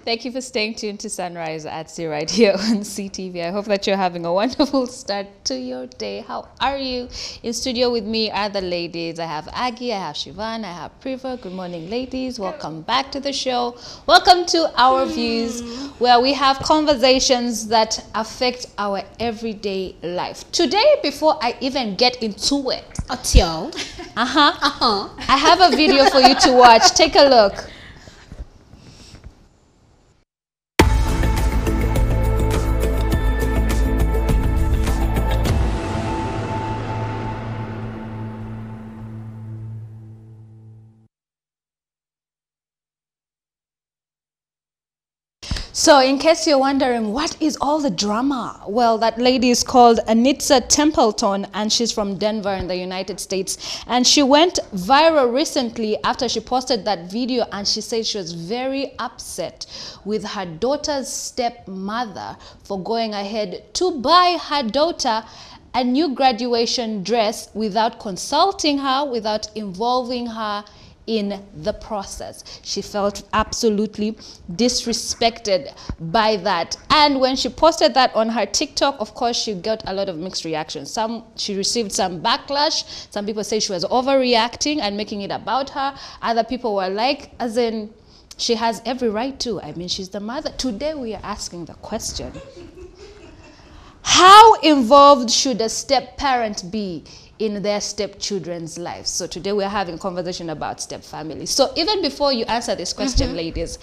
Thank you for staying tuned to Sunrise at Sea right here on CTV. I hope that you're having a wonderful start to your day. How are you? In studio with me are the ladies. I have Aggie, I have Shivan, I have Priva. Good morning, ladies. Welcome back to the show. Welcome to Our Views, where we have conversations that affect our everyday life. Today, before I even get into it, I have a video for you to watch. Take a look. So in case you're wondering, what is all the drama? Well, that lady is called Anitza Templeton, and she's from Denver in the United States. And she went viral recently after she posted that video, and she said she was very upset with her daughter's stepmother for going ahead to buy her daughter a new graduation dress without consulting her, without involving her in the process. She felt absolutely disrespected by that. And when she posted that on her TikTok, of course, she got a lot of mixed reactions. She received some backlash. Some people say she was overreacting and making it about her. Other people were like, as in, she has every right to. I mean, she's the mother. Today we are asking the question, how involved should a step-parent be in their stepchildren's lives? So today we're having a conversation about step families. So even before you answer this question, ladies,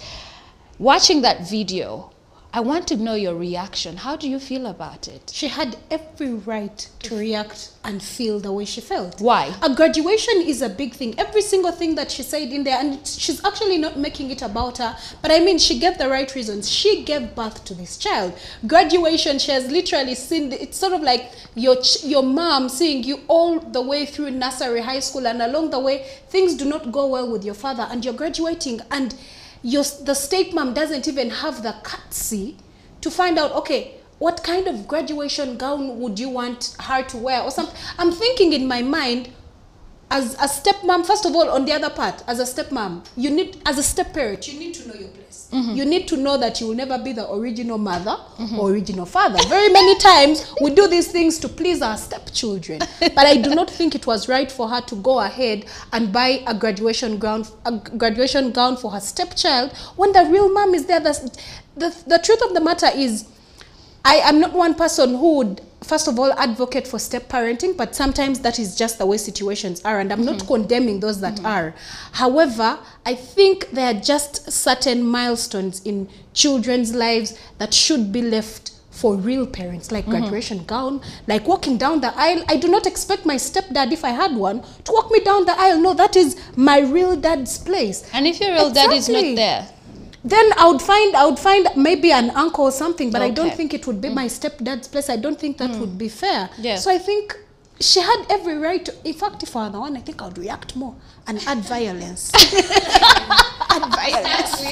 watching that video, I want to know your reaction. How do you feel about it? She had every right to react and feel the way she felt. Why? A graduation is a big thing. Every single thing that she said in there, and she's actually not making it about her, but I mean, she gave the right reasons. She gave birth to this child. Graduation, she has literally seen, it's sort of like your mom seeing you all the way through nursery, high school, and along the way, things do not go well with your father, and you're graduating, and the stepmom doesn't even have the courtesy to find out, okay, what kind of graduation gown would you want her to wear or something. I'm thinking in my mind, as a stepmom, first of all, on the other part, as a stepmom, as a step-parent, you need to know your place. You need to know that you will never be the original mother or original father. Very many times, we do these things to please our stepchildren. But I do not think it was right for her to go ahead and buy a graduation gown for her stepchild when the real mom is there. The truth of the matter is, I am not one person who would, first of all, advocate for step-parenting, but sometimes that is just the way situations are, and I'm not condemning those that are. However, I think there are just certain milestones in children's lives that should be left for real parents, like graduation gown, like walking down the aisle. I do not expect my stepdad, if I had one, to walk me down the aisle. No, that is my real dad's place. And if your real dad is not there? Then I would find maybe an uncle or something, but I don't think it would be my stepdad's place. I don't think that would be fair. Yeah. So I think she had every right to, in fact, if I were the one, I think I would react more and add violence. Add violence.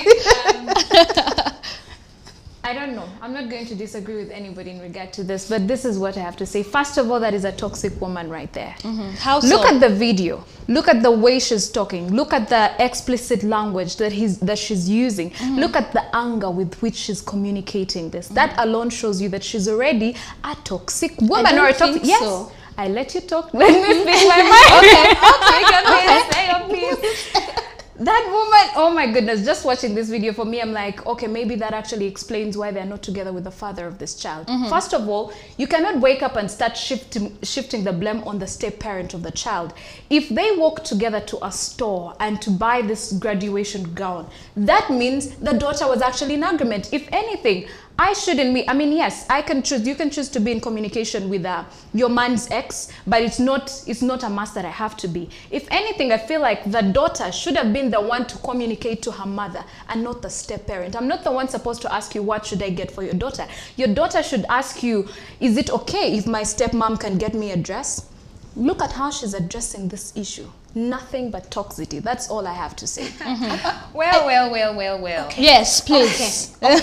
I don't know. I'm not going to disagree with anybody in regard to this, but this is what I have to say. First of all, that is a toxic woman right there. How so? Look at the video. Look at the way she's talking. Look at the explicit language that she's using. Look at the anger with which she's communicating this. That alone shows you that she's already a toxic woman or a toxic. Yes. So. I let you talk. Let me speak my mind. Say your piece. That woman, oh my goodness, just watching this video, for me, I'm like, okay, maybe that actually explains why they're not together with the father of this child. First of all, you cannot wake up and start shifting the blame on the step-parent of the child. If they walk together to a store and to buy this graduation gown, that means the daughter was actually in agreement. If anything, I mean, yes, you can choose to be in communication with your man's ex, but it's not a must that I have to be. If anything, I feel like the daughter should have been the one to communicate to her mother and not the step-parent. I'm not the one supposed to ask you, what should I get for your daughter? Your daughter should ask you, is it okay if my stepmom can get me a dress? Look at how she's addressing this issue. Nothing but toxicity. That's all I have to say. Well. Okay. Yes, please. Okay.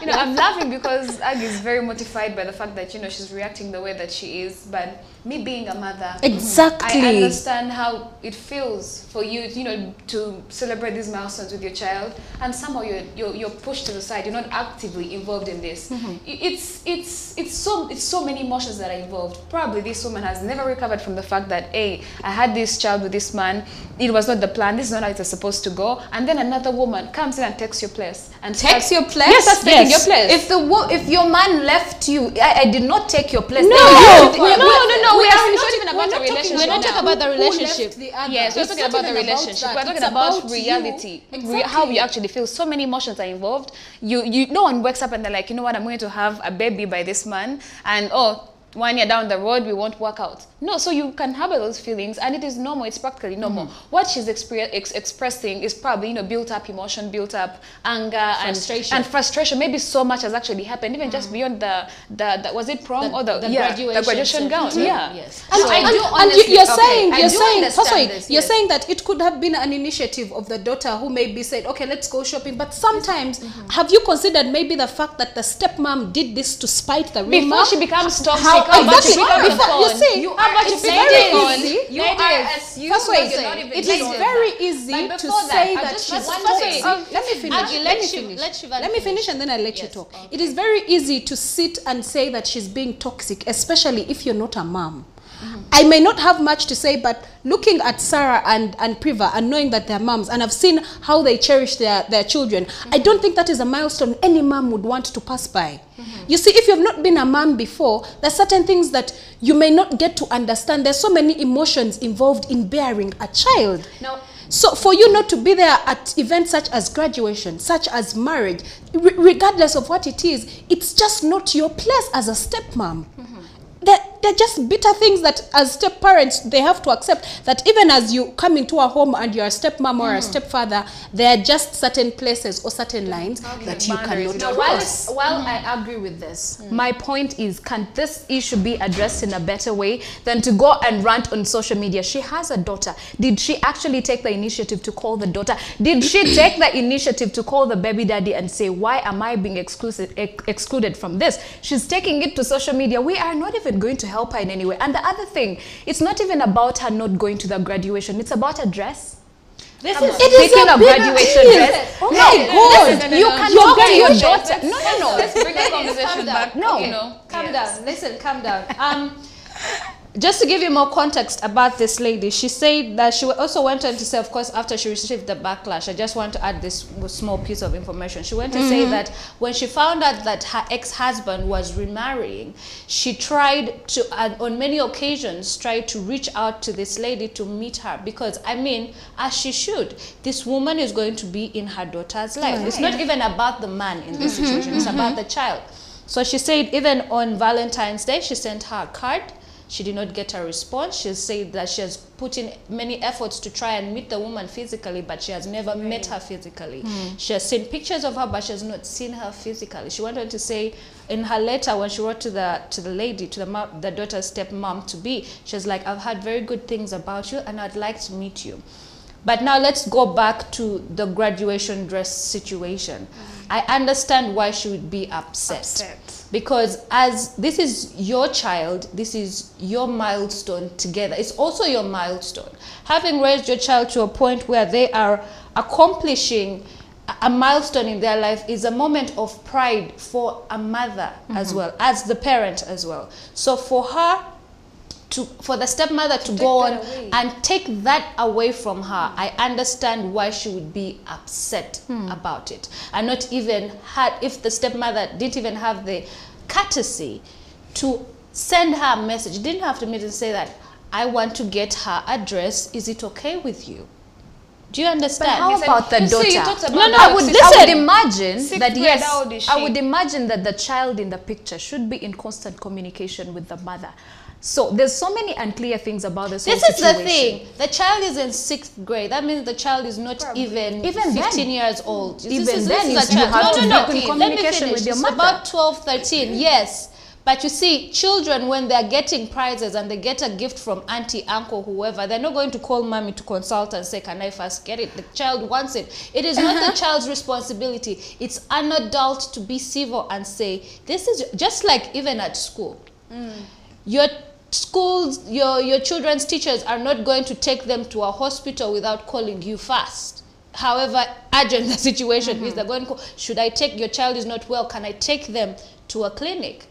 I'm laughing because Aggie is very mortified by the fact that, she's reacting the way that she is. But me being a mother, Exactly. I understand how it feels for you, you know, to celebrate these milestones with your child, and somehow you're pushed to the side. You're not actively involved in this. It's so many emotions that are involved. Probably this woman has never recovered from the fact that, hey, I had this child with this man. It was not the plan. This is not how it was supposed to go. And then another woman comes in and takes your place and Takes your place? Yes, that's taking your place. If your man left you, I did not take your place. No, no. We are not even about the relationship. We're not talking about the relationship. Yes, we're talking about the relationship. We're talking about reality. How you actually feel. So many emotions are involved. No one wakes up and they're like, you know what, I'm going to have a baby by this man, and 1 year down the road we won't work out. No, so you can have those feelings, and it is normal. It's practically normal. What she's expressing is probably, you know, built up emotion, built up anger, and frustration. Maybe so much has actually happened, even just beyond the was it prom or the graduation gown? Yeah. Yes. You're saying that it could have been an initiative of the daughter who maybe said, okay, let's go shopping. But sometimes, have you considered maybe the fact that the stepmom did this to spite the real before mom? she becomes toxic? It's very easy. It is very easy to say that she's toxic. Let me finish and then I'll let you talk. Okay. It is very easy to sit and say that she's being toxic, especially if you're not a mom. I may not have much to say, but looking at Sarah and Priva and knowing that they're moms, and I've seen how they cherish their children, I don't think that is a milestone any mom would want to pass by. You see, if you've not been a mom before, there's certain things that you may not get to understand. There's so many emotions involved in bearing a child. Now, so for you not to be there at events such as graduation, such as marriage, regardless of what it is, it's just not your place as a stepmom. They're just bitter things that as step parents they have to accept, that even as you come into a home and you're a stepmom or a stepfather, there are just certain places or certain lines that you cannot cross. While I agree with this, my point is, can this issue be addressed in a better way than to go and rant on social media? She has a daughter. Did she actually take the initiative to call the daughter? Did she take the initiative to call the baby daddy and say, why am I being excluded from this? She's taking it to social media. We are not even going to help her in any way. And the other thing, it's not even about her not going to the graduation. It's about a dress. It is a graduation dress. Oh my God! You can talk to your daughter. No. Let's bring the conversation back. No. Calm down. Listen, calm down. Just to give you more context about this lady, she said that she also went on to say, of course, after she received the backlash, I just want to add this small piece of information. She went to say that when she found out that her ex-husband was remarrying, she tried to, on many occasions, tried to reach out to this lady to meet her, because, I mean, as she should, this woman is going to be in her daughter's life. It's not even about the man in this situation, it's about the child. So she said even on Valentine's Day, she sent her a card. She did not get a response. She said that she has put in many efforts to try and meet the woman physically, but she has never met her physically. She has seen pictures of her, but she has not seen her physically. She went on to say in her letter, when she wrote to the lady, to the daughter's stepmom to be, she was like, I've heard very good things about you and I'd like to meet you. But now let's go back to the graduation dress situation. I understand why she would be upset. Because as this is your child, this is your milestone together. It's also your milestone. Having raised your child to a point where they are accomplishing a milestone in their life is a moment of pride for a mother as well, as the parent as well. So for her, for the stepmother to go on and take that away from her, I understand why she would be upset about it. And not even if the stepmother didn't even have the courtesy to send her a message. Didn't have to meet and say that, I want to get her address. Is it okay with you? Do you understand? But how about the daughter? I would imagine that, yes, I would imagine that the child in the picture should be in constant communication with the mother. So there's so many unclear things about this whole situation. This is the thing. The child is in 6th grade. That means the child is not even 15 years old. Even then, you have to be in communication with your mother. About 12, 13, yes. But you see, children, when they're getting prizes and they get a gift from auntie, uncle, whoever, they're not going to call mommy to consult and say, can I first get it? The child wants it. It is not the child's responsibility. It's an adult to be civil and say, this is just like even at school. You're schools, your children's teachers are not going to take them to a hospital without calling you first. However urgent the situation is, they're going to call, should I take, your child is not well, can I take them to a clinic?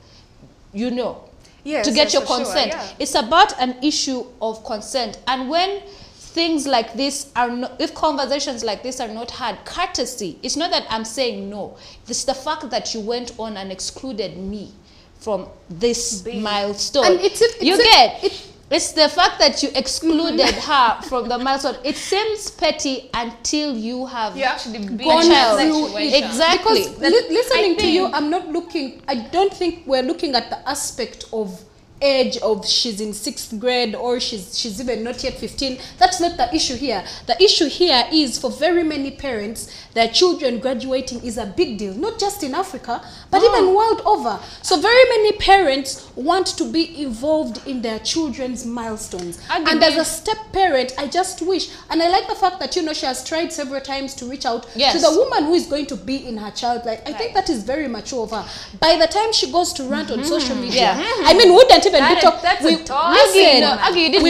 You know, Yes, to get yes, your for sure, consent. yeah. It's about an issue of consent. And when things like this are not, if conversations like this are not had, courtesy, it's not that I'm saying no. It's the fact that you went on and excluded me from this milestone. And It's the fact that you excluded her from the milestone. It seems petty until you have actually been gone through situation. exactly. Because listening to you, I'm not looking, I don't think we're looking at the aspect of age of she's in 6th grade or she's even not yet 15. That's not the issue here. The issue here is for very many parents, their children graduating is a big deal, not just in Africa, but even world over. So very many parents want to be involved in their children's milestones. And as a step parent, I just wish, and I like the fact that, you know, she has tried several times to reach out to the woman who is going to be in her child. Like, I think that is very mature of her. By the time she goes to rant on social media, I mean, wouldn't even be talking. We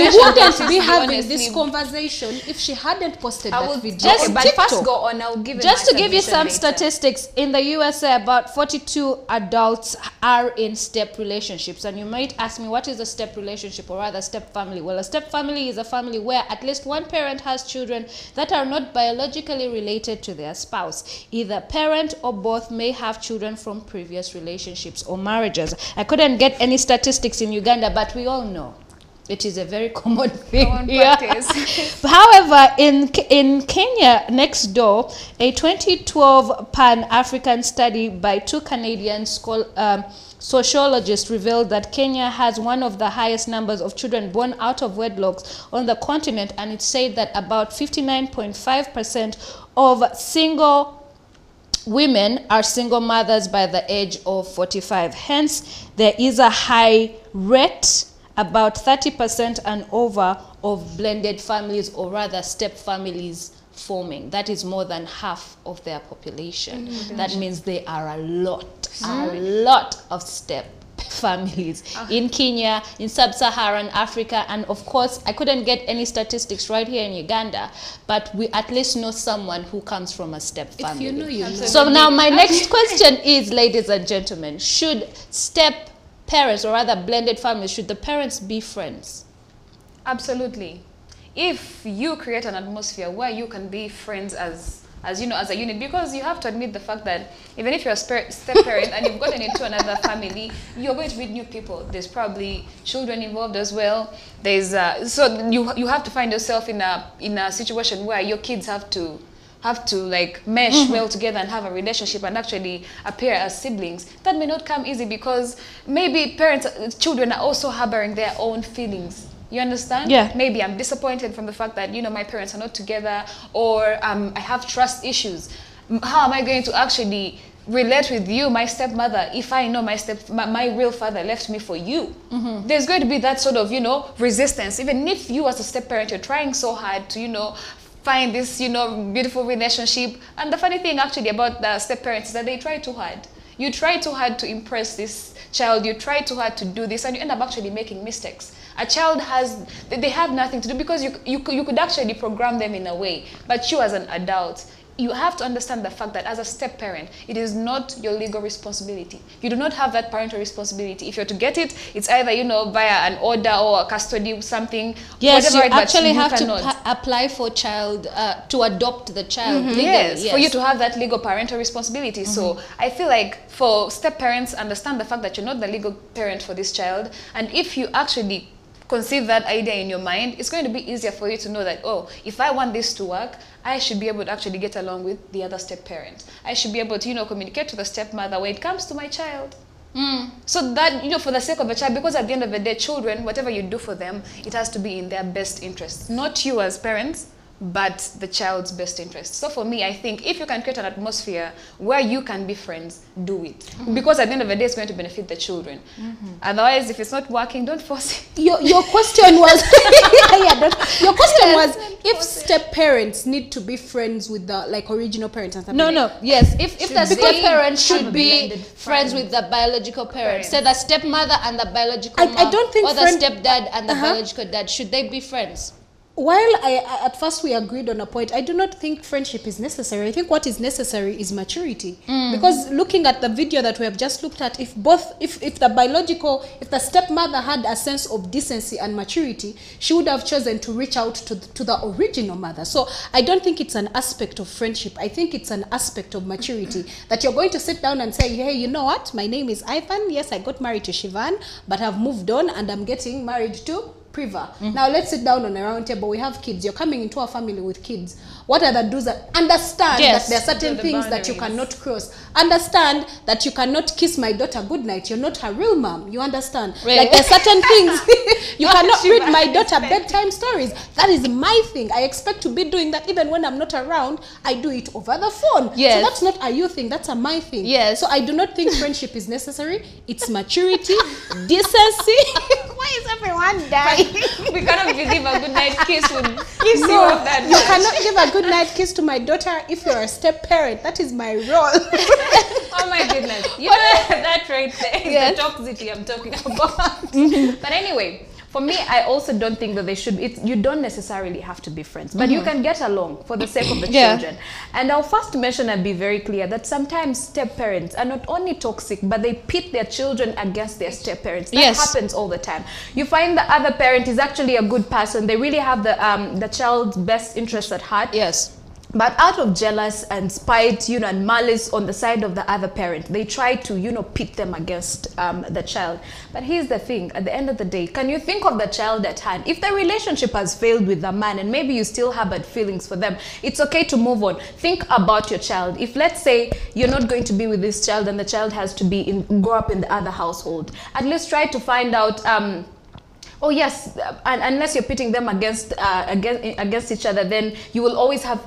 wouldn't be having this conversation if she hadn't posted that video. Just but first go on, I'll give Just to give you some statistics, in the USA, about 42 adults are in step relationships. And you might ask me, what is a step relationship, or rather step family? Well, a step family is a family where at least one parent has children that are not biologically related to their spouse. Either parent or both may have children from previous relationships or marriages. I couldn't get any statistics in Uganda, but we all know it is a very common thing. However, in Kenya, next door, a 2012 Pan-African study by 2 Canadian sociologists revealed that Kenya has one of the highest numbers of children born out of wedlocks on the continent, and it said that about 59.5% of single women are single mothers by the age of 45. Hence, there is a high rate, about 30% and over, of blended families, or rather step families, forming. That is more than half of their population. That means there are a lot of step families in Kenya, in sub-Saharan Africa, and of course I couldn't get any statistics right here in Uganda, but we at least know someone who comes from a step family. If you know, you know. So now my next question is, ladies and gentlemen, should step parents, or rather blended families, should the parents be friends? Absolutely. If you create an atmosphere where you can be friends as you know, as a unit, because you have to admit the fact that even if you're a step parent and you've gotten into another family, you're going to meet new people. There's probably children involved as well. There's so you have to find yourself in a situation where your kids have to like mesh well together and have a relationship and actually appear as siblings. That may not come easy, because maybe children are also harboring their own feelings. You understand? Yeah. Maybe I'm disappointed from the fact that, you know, my parents are not together, or I have trust issues. How am I going to actually relate with you, my stepmother, if I know my real father left me for you? There's going to be that sort of, you know, resistance. Even if you as a step parent, you're trying so hard to, you know, find this, you know, beautiful relationship. And the funny thing actually about the step parents is that they try too hard. You try too hard to impress this child, you try too hard to do this, and you end up actually making mistakes. A child they have nothing to do, because you could actually program them in a way, but you as an adult, you have to understand the fact that as a step parent, it is not your legal responsibility. You do not have that parental responsibility. If you're to get it, it's either, you know, via an order or a custody, something. Yes, you whatever, actually have to apply for child, to adopt the child legally. Yes, for you to have that legal parental responsibility. So I feel like for step parents, understand the fact that you're not the legal parent for this child. And if you actually conceive that idea in your mind, it's going to be easier for you to know that, oh, if I want this to work, I should be able to actually get along with the other step parent. I should be able to, you know, communicate to the stepmother when it comes to my child. So that, you know, for the sake of the child, because at the end of the day, children, whatever you do for them, it has to be in their best interest. Not you as parents, but the child's best interest. So for me, I think if you can create an atmosphere where you can be friends, do it. Because at the end of the day, it's going to benefit the children. Otherwise, if it's not working, don't force it. Your question was your question question was if step parents need to be friends with the like original parents and stuff. No. Yes, if the step parents should have a be blended friends with the biological parents, so the stepmother and the biological mom, I don't think or the stepdad and the biological dad, should they be friends? While at first we agreed on a point, I do not think friendship is necessary. I think what is necessary is maturity. Because looking at the video that we have just looked at, if the stepmother had a sense of decency and maturity, she would have chosen to reach out to the original mother. So I don't think it's an aspect of friendship. I think it's an aspect of maturity, that you're going to sit down and say, hey, you know what? My name is Ivan. Yes, I got married to Shivan, but I've moved on and I'm getting married to Priva. Now let's sit down on a round table. We have kids. You're coming into a family with kids. What are the do's? Understand that there are certain things that you cannot cross. Understand that you cannot kiss my daughter goodnight. You're not her real mom. You understand? Really? Like there are certain things. You cannot read my daughter bedtime stories. That is my thing. I expect to be doing that even when I'm not around. I do it over the phone. Yes. So that's not a you thing. That's a my thing. Yes. So I do not think friendship is necessary. It's maturity, decency. Why is everyone dying? We cannot believe a good night kiss would kiss you No, off that you much. cannot give a good night kiss to my daughter if you're a step parent. That is my role. Oh my goodness. You know that right there is Yes. the toxicity I'm talking about. But anyway, for me, I also don't think that they should. You don't necessarily have to be friends, but you can get along for the sake of the children. And I'll first mention and be very clear that sometimes step parents are not only toxic, but they pit their children against their step parents. That happens all the time. You find the other parent is actually a good person. They really have the child's best interests at heart. Yes. But out of jealous and spite, and malice on the side of the other parent, they try to, pit them against the child. But here's the thing, at the end of the day, can you think of the child at hand? If the relationship has failed with the man and maybe you still have bad feelings for them, it's okay to move on. Think about your child. If let's say you're not going to be with this child and the child has to grow up in the other household, at least try to find out oh yes, unless you're pitting them against each other, then you will always have,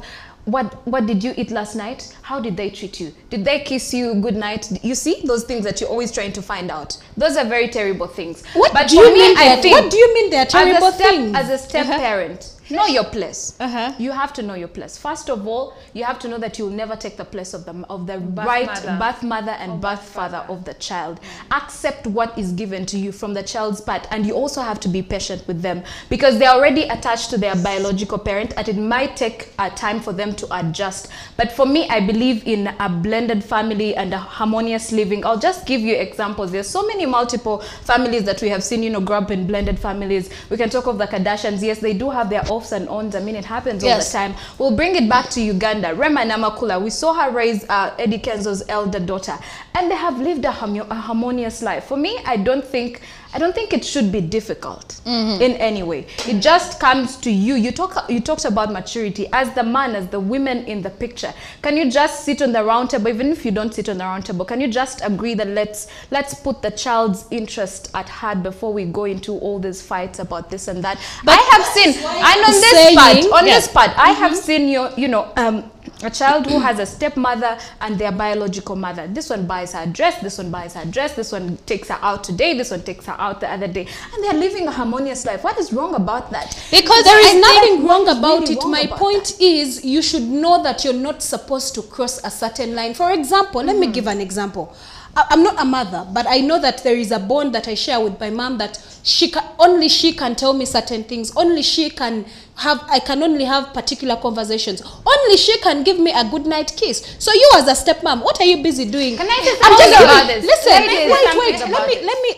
what did you eat last night? How did they treat you? Did they kiss you good night? You see those things that you're always trying to find out. Those are very terrible things. What But do for you me, mean? I think What do you mean they're terrible things? as a step parent, know your place. Uh-huh. You have to know your place. First of all, you have to know that you'll never take the place of the birth mother and birth father of the child. Accept what is given to you from the child's part, and you also have to be patient with them because they're already attached to their biological parent, and it might take time for them to adjust. But for me, I believe in a blended family and a harmonious living. I'll just give you examples. There's so many multiple families that we have seen, grow up in blended families. We can talk of the Kardashians. Yes, they do have their offs and ons. I mean, it happens all the time. We'll bring it back to Uganda. Rema Namakula, we saw her raise Eddie Kenzo's elder daughter, and they have lived a harmonious life. For me, I don't think it should be difficult in any way. It just comes to you. You talked about maturity. As the man, as the women in the picture, can you just sit on the round table? Even if you don't sit on the round table, can you just agree that let's put the child's interest at heart before we go into all these fights about this and that? But I have seen, and on this part, I have seen a child who has a stepmother and their biological mother. This one buys her dress, this one buys her dress, this one takes her out today, this one takes her out the other day. And they're living a harmonious life. What is wrong about that? Because there is nothing wrong about it. My point is you should know that you're not supposed to cross a certain line. For example, let me give an example. I'm not a mother, but I know that there is a bond that I share with my mom that only she can tell me certain things. Only she can I can only have particular conversations. Only she can give me a good night kiss. So you as a stepmom, what are you busy doing? Can I just about this? Listen,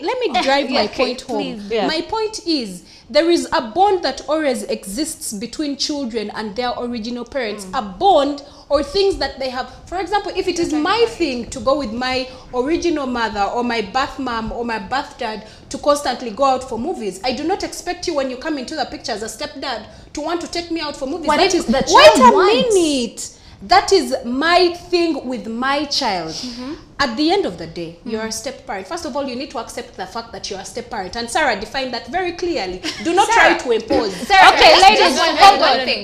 let me drive my point home. Yeah. My point is there is a bond that always exists between children and their original parents. A bond or things that they have. For example, if it is my thing to go with my original mother or my birth mom or my birth dad to constantly go out for movies, I do not expect you when you come into the picture as a stepdad to want to take me out for movies. What if the child wait a wants? minute. That is my thing with my child. At the end of the day, you're a step parent. First of all, you need to accept the fact that you're a step parent. And Sarah defined that very clearly. Do not try to impose. Sarah, okay, ladies,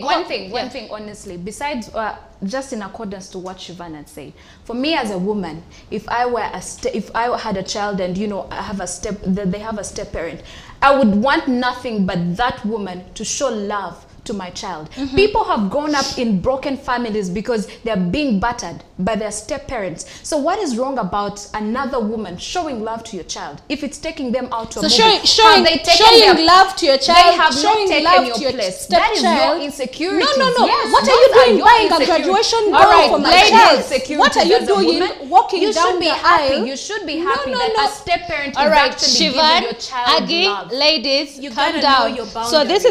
one thing, honestly, besides just in accordance to what Shivan had said, for me as a woman, if I had a child and they have a step parent, I would want nothing but that woman to show love to my child. People have grown up in broken families because they're being battered by their step parents. So what is wrong about another woman showing love to your child if it's taking them out to a movie? Showing love to your child, they have showing not taken love your to your place. That is your insecurity. No. Yes, What are you doing buying a graduation gown for my child? What are you doing walking down the aisle? You should be happy that a step parent is All right, actually giving Shivan, your child Agi, love. ladies, You calm gotta down. know your So this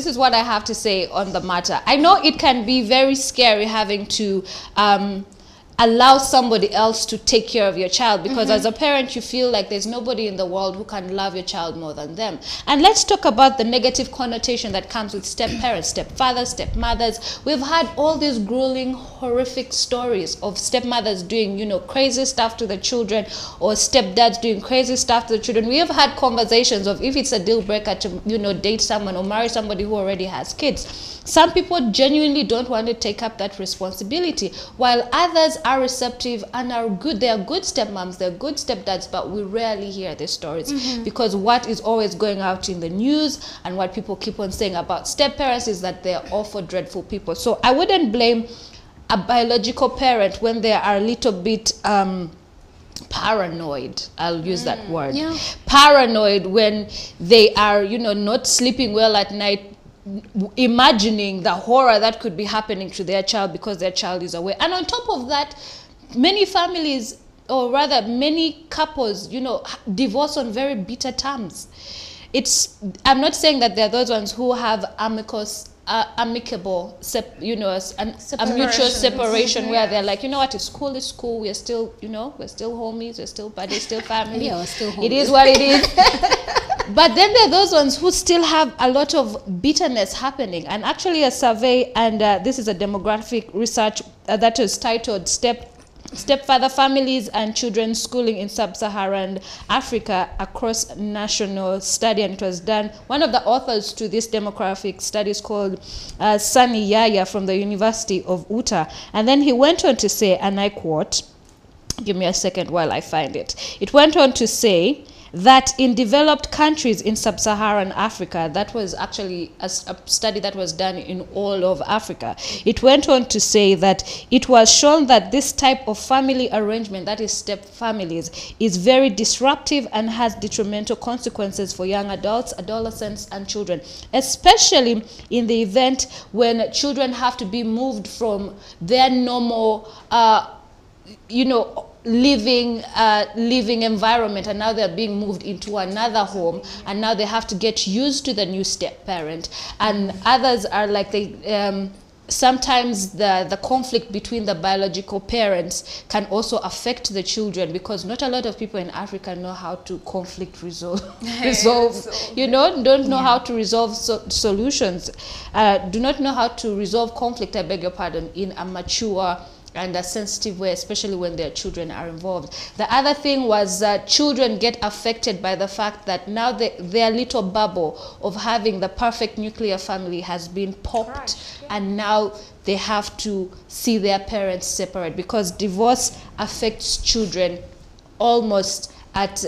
is what I have to say on the matter. I know it can be very scary having to allow somebody else to take care of your child, because as a parent you feel like there's nobody in the world who can love your child more than them. And let's talk about the negative connotation that comes with step parents, stepfathers, stepmothers. We've had all these grueling, horrific stories of stepmothers doing, you know, crazy stuff to the children, or stepdads doing crazy stuff to the children. We have had conversations of if it's a deal breaker to, you know, date someone or marry somebody who already has kids. Some people genuinely don't want to take up that responsibility, while others are receptive and are good. They are good stepmoms, they're good stepdads, but we rarely hear these stories because what is always going out in the news and what people keep on saying about step-parents is that they're awful, dreadful people. So I wouldn't blame a biological parent when they are a little bit paranoid. I'll use that word. Paranoid when they are, you know, not sleeping well at night, imagining the horror that could be happening to their child because their child is away. And on top of that, many families, or rather many couples, you know, divorce on very bitter terms. I'm not saying that they're those ones who have amicable, you know, a mutual separation where they're like, you know what, it's cool, we're still, you know, we're still homies, we're still buddies, still family. Yeah, we're still homies. It is what it is. But then there are those ones who still have a lot of bitterness happening. And actually a survey, and this is a demographic research that is titled Stepfather Families and Children's Schooling in Sub-Saharan Africa Across National Study, and it was done. One of the authors to this demographic study is called Sunny Yaya from the University of Utah. And then he went on to say, and I quote, give me a second while I find it. It went on to say that in developed countries in sub-Saharan Africa, that was actually a study that was done in all of Africa. It went on to say that it was shown that this type of family arrangement, that is step families, is very disruptive and has detrimental consequences for young adults, adolescents, and children, especially in the event when children have to be moved from their normal, you know, living environment, and now they're being moved into another home, and now they have to get used to the new step parent. And others are like sometimes the conflict between the biological parents can also affect the children, because not a lot of people in Africa know how to conflict resolve, you know, don't know how to resolve solutions, do not know how to resolve conflict, I beg your pardon, in a mature and a sensitive way, especially when their children are involved. The other thing was that children get affected by the fact that now their little bubble of having the perfect nuclear family has been popped, and now they have to see their parents separate, because divorce affects children almost at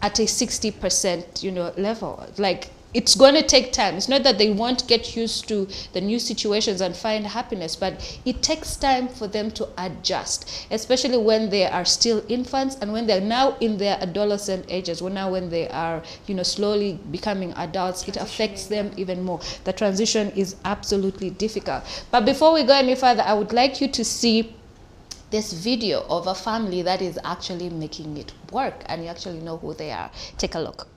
a 60%, you know, level. Like, it's going to take time. It's not that they won't get used to the new situations and find happiness, but it takes time for them to adjust, especially when they are still infants and when they're now in their adolescent ages. When they are, you know, slowly becoming adults, it affects them even more. The transition is absolutely difficult. But before we go any further, I would like you to see this video of a family that is actually making it work, and you actually know who they are. Take a look.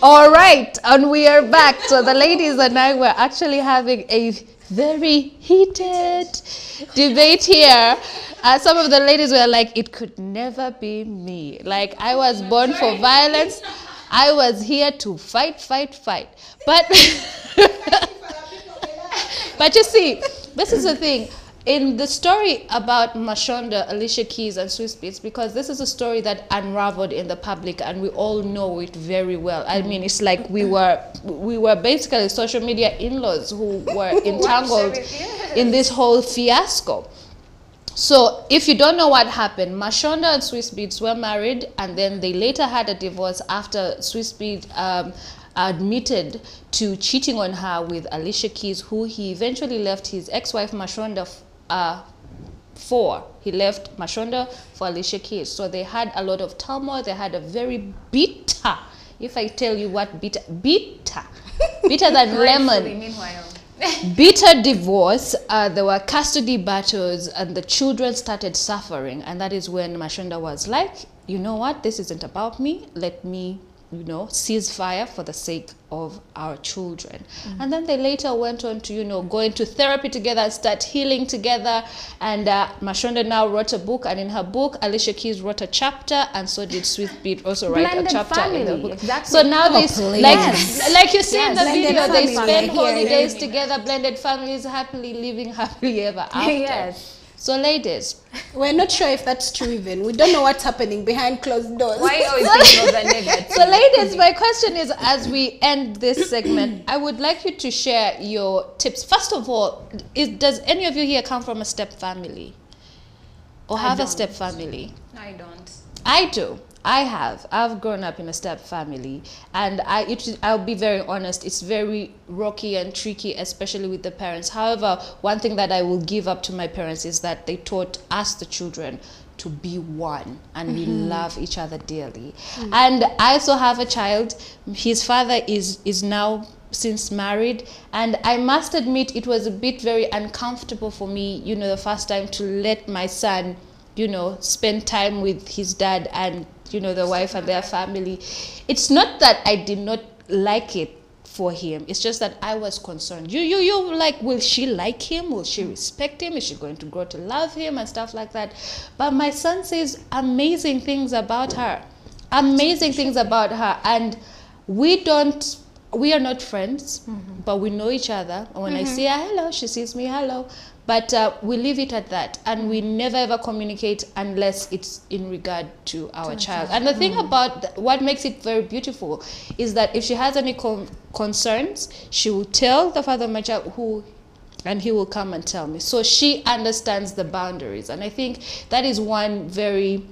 All right, and we are back. So the ladies and I were actually having a very heated debate here. Some of the ladies were like, it could never be me. Like, I was born for violence. I was here to fight. But, but you see, this is the thing. In the story about Mashonda, Alicia Keys, and Swiss Beats, because this is a story that unraveled in the public and we all know it very well. I mean, it's like we were basically social media in-laws who were entangled in this whole fiasco. So if you don't know what happened, Mashonda and Swiss Beats were married, and then they later had a divorce after Swiss Beats admitted to cheating on her with Alicia Keys, who he eventually left his ex-wife Mashonda for. He left Mashonda for Alicia Keys. So they had a lot of turmoil. They had a very bitter, if I tell you what bitter than lemon. Meanwhile. Bitter divorce. There were custody battles and the children started suffering, and that is when Mashonda was like, you know what, this isn't about me, let me, you know, cease fire for the sake of our children. And then they later went on to, you know, go into therapy together, start healing together. And Mashonda now wrote a book, and in her book Alicia Keys wrote a chapter, and so did Sweetbeat also write Blended a chapter in the family, book. exactly. So now they like you see in the Blended video, they family. spend Here, holidays together, blended families, happily living happily ever after. Yes. So ladies, We're not sure if that's true even. We don't know what's happening behind closed doors. Why are you always thinking of the negative? so ladies, my question is, as we end this segment, I would like you to share your tips. First of all, does any of you here come from a step family or have a step family? I don't. I do. I have. I've grown up in a step family, and I'll be very honest, it's very rocky and tricky, especially with the parents. However, one thing that I will give up to my parents is that they taught us, the children, to be one, and we love each other dearly. And I also have a child. His father is now since married, and I must admit it was a bit very uncomfortable for me, you know, the first time to let my son, you know, spend time with his dad and, you know, the wife and their family. It's not that I did not like it for him, it's just that I was concerned. You like, will she like him? Will she respect him? Is she going to grow to love him and stuff like that? But my son says amazing things about her. Amazing things about her. And we are not friends, but we know each other. And when I say her hello, she sees me hello. But we leave it at that, and we never ever communicate unless it's in regard to our child. And the thing about what makes it very beautiful is that if she has any concerns, she will tell the father of my child, and he will come and tell me. So she understands the boundaries, and I think that is one very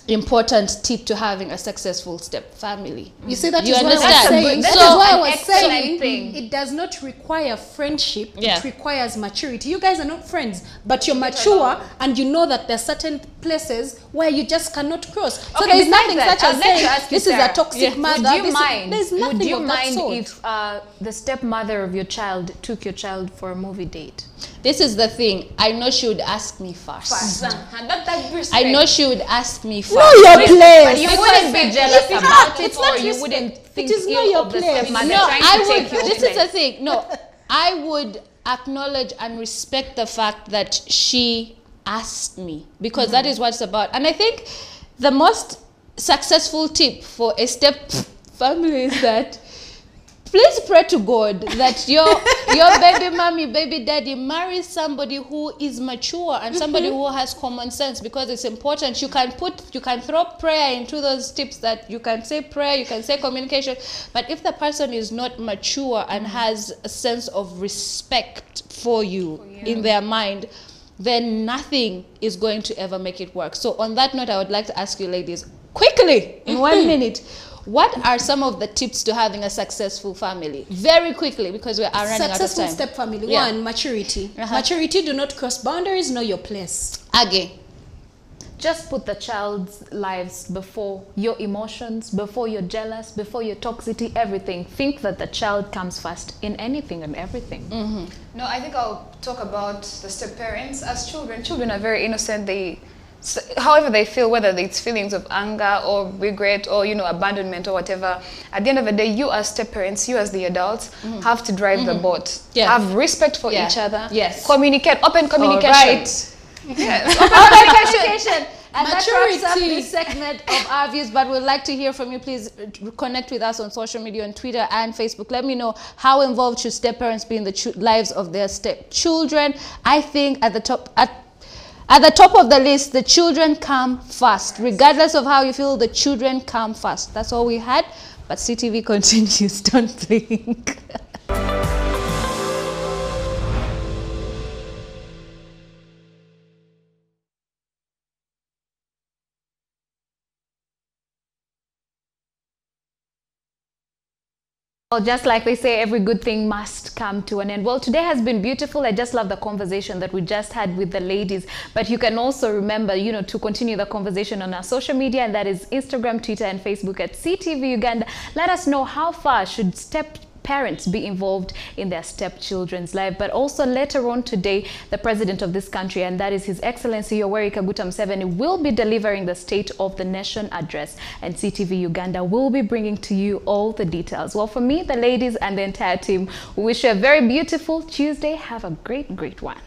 important tip to having a successful step family. You see, that You is what I was understand? saying. That That is is why I an was excellent saying thing. it does not require friendship. Yeah. It requires maturity. You guys are not friends, but you're mature and you know that there are certain places where you just cannot cross. So Okay, there is besides nothing that, such I'd as like to saying ask you, this is a Sarah, toxic mother. Would you This is- mind? There's nothing Would you of that mind sort. if the stepmother of your child took your child for a movie date? This is the thing. I know she would ask me first. I I know she would ask me first. Know your But place. you wouldn't be jealous about it, it's or not you respect. wouldn't think It is not ill your of the place. stepmother No, trying I to take would. your This place. is the thing. No, I would acknowledge and respect the fact that she asked me, because that is what it's about. And I think the most successful tip for a step family is that please pray to God that your baby mommy, baby daddy marries somebody who is mature and somebody who has common sense, because it's important. You can throw prayer into those tips, that you can say prayer, you can say communication, but if the person is not mature and has a sense of respect for you in their mind, then nothing is going to ever make it work. So on that note, I would like to ask you ladies, quickly, in 1 minute, what are some of the tips to having a successful family? Very quickly, because we are running out of Successful time. step family. Yeah. One, maturity. Uh-huh. Maturity, do not cross boundaries, know your place. Again. Just put the child's lives before your emotions, before you're jealous, before your toxicity, everything. Think that the child comes first in anything and everything. No, I think I'll talk about the step parents. As children are very innocent. However they feel, whether it's feelings of anger or regret or, you know, abandonment or whatever, at the end of the day, you as step parents, you as the adults, have to drive the boat. Yeah. Have respect for Yeah. each other. Yes. Communicate, open communication. Right. Yes. Communication. And that wraps up Maturity. this segment of our views, but we'd like to hear from you. Please connect with us on social media, on Twitter and Facebook. Let me know, how involved should step parents be in the lives of their step children. I think at the top of the list, the children come first. Regardless of how you feel, the children come first. That's all we had, but CTV continues. Don't blink. Well, just like they say, every good thing must come to an end. Well, today has been beautiful. I just love the conversation that we just had with the ladies. But you can also remember, you know, to continue the conversation on our social media, and that is Instagram, Twitter, and Facebook at CTV Uganda. Let us know how far should step parents be involved in their stepchildren's life. But also later on today, the president of this country, and that is His Excellency Yoweri Kaguta Museveni, will be delivering the State of the Nation address, and CTV Uganda will be bringing to you all the details. Well, for me, the ladies, and the entire team, we wish you a very beautiful Tuesday. Have a great one.